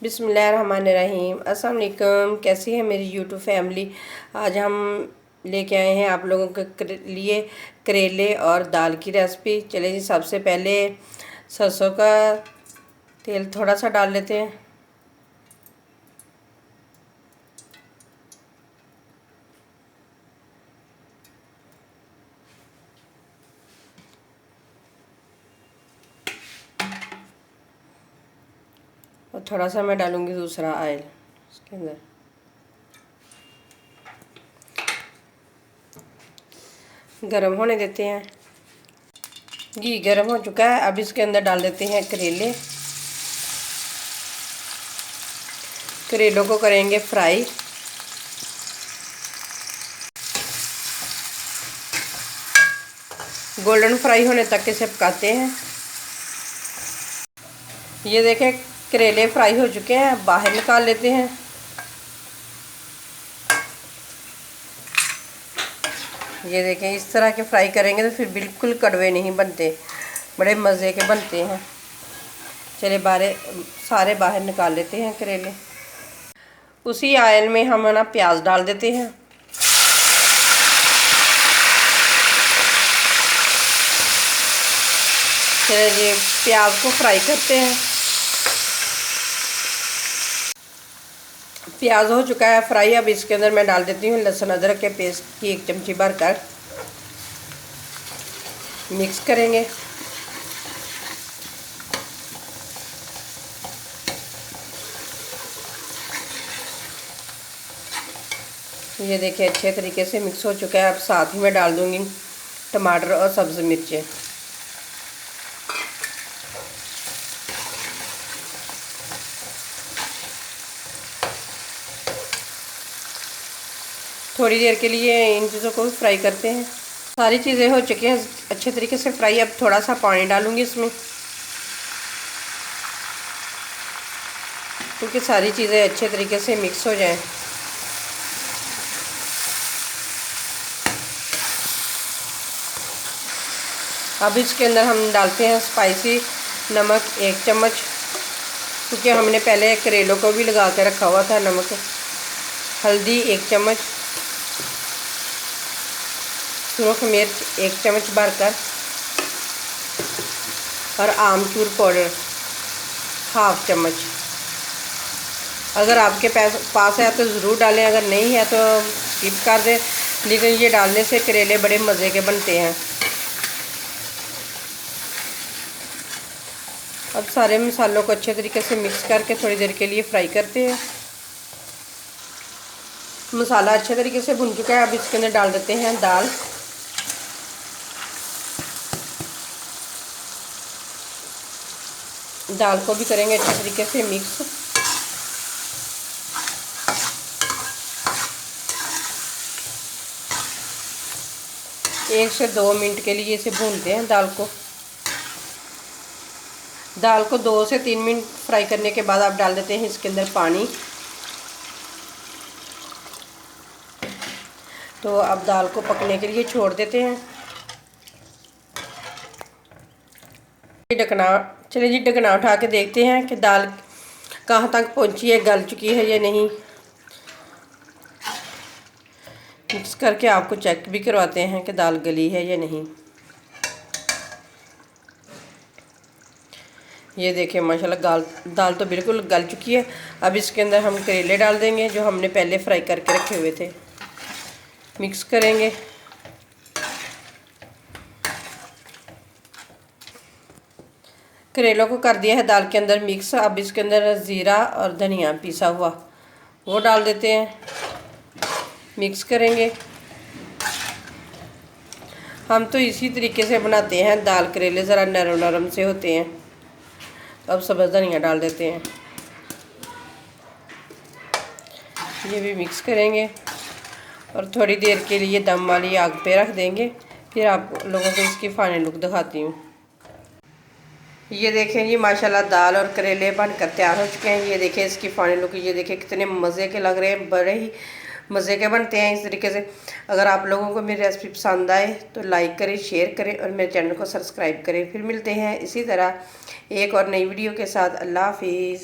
बिस्मिल्लाहिर्रहमानिर्रहीम। अस्सलाम वालेकुम। कैसी है मेरी यूट्यूब फैमिली। आज हम लेके आए हैं आप लोगों के लिए करेले और दाल की रेसिपी। चलिए जी, सबसे पहले सरसों का तेल थोड़ा सा डाल लेते हैं। और थोड़ा सा मैं डालूंगी दूसरा ऑयल इसके अंदर। गरम होने देते हैं। घी गरम हो चुका है। अब इसके अंदर डाल देते हैं करेले। करेलों को करेंगे फ्राई। गोल्डन फ्राई होने तक इसे पकाते हैं। ये देखें, करेले फ्राई हो चुके हैं। बाहर निकाल लेते हैं। ये देखें, इस तरह के फ्राई करेंगे तो फिर बिल्कुल कड़वे नहीं बनते, बड़े मज़े के बनते हैं। चलिए सारे बाहर निकाल लेते हैं करेले। उसी ऑयल में हम ना प्याज डाल देते हैं। चलिए जी, प्याज को फ्राई करते हैं। प्याज हो चुका है फ्राई। अब इसके अंदर मैं डाल देती हूँ लहसुन अदरक के पेस्ट की 1 चमची भरकर। मिक्स करेंगे। ये देखिए, अच्छे तरीके से मिक्स हो चुका है। अब साथ ही में डाल दूँगी टमाटर और सब्ज़ मिर्चें। थोड़ी देर के लिए इन चीज़ों को फ्राई करते हैं। सारी चीज़ें हो चुकी हैं अच्छे तरीके से फ्राई। अब थोड़ा सा पानी डालूंगी इसमें, क्योंकि सारी चीज़ें अच्छे तरीके से मिक्स हो जाएं। अब इसके अंदर हम डालते हैं स्पाइसी नमक 1 चम्मच, क्योंकि हमने पहले करेलों को भी लगा के रखा हुआ था नमक। हल्दी 1 चम्मच, सुरख मिर्च 1 चम्मच भरकर, और आमचूर पाउडर 1/2 चम्मच। अगर आपके पास है तो ज़रूर डालें, अगर नहीं है तो स्किप कर दें। लेकिन ये डालने से करेले बड़े मज़े के बनते हैं। अब सारे मसालों को अच्छे तरीके से मिक्स करके थोड़ी देर के लिए फ्राई करते हैं। मसाला अच्छे तरीके से भुन चुका है। अब इसके अंदर डाल देते हैं दाल। दाल को भी करेंगे अच्छे तरीके से मिक्स। एक से 2 मिनट के लिए इसे भूनते हैं दाल को। दाल को 2 से 3 मिनट फ्राई करने के बाद आप डाल देते हैं इसके अंदर पानी। तो अब दाल को पकने के लिए छोड़ देते हैं। ढकना चलिए जी, ढकना उठा के देखते हैं कि दाल कहाँ तक पहुँची है, गल चुकी है या नहीं। मिक्स करके आपको चेक भी करवाते हैं कि दाल गली है या नहीं। ये देखिए, माशाल्लाह दाल तो बिल्कुल गल चुकी है। अब इसके अंदर हम करेले डाल देंगे जो हमने पहले फ्राई करके रखे हुए थे। मिक्स करेंगे। करेलों को कर दिया है दाल के अंदर मिक्स। अब इसके अंदर ज़ीरा और धनिया पिसा हुआ वो डाल देते हैं। मिक्स करेंगे। हम तो इसी तरीके से बनाते हैं दाल। करेले ज़रा नरम नरम से होते हैं। अब सब्ज़ धनिया डाल देते हैं। ये भी मिक्स करेंगे और थोड़ी देर के लिए दम वाली आग पे रख देंगे। फिर आप लोगों को इसकी फाइनल लुक दिखाती हूँ। ये देखें जी, माशाल्लाह दाल और करेले बनकर तैयार हो चुके हैं। ये देखें इसकी फाइनल लुक। ये देखें कितने मज़े के लग रहे हैं, बड़े ही मज़े के बनते हैं इस तरीके से। अगर आप लोगों को मेरी रेसिपी पसंद आए तो लाइक करें, शेयर करें और मेरे चैनल को सब्सक्राइब करें। फिर मिलते हैं इसी तरह एक और नई वीडियो के साथ। अल्लाह हाफिज़।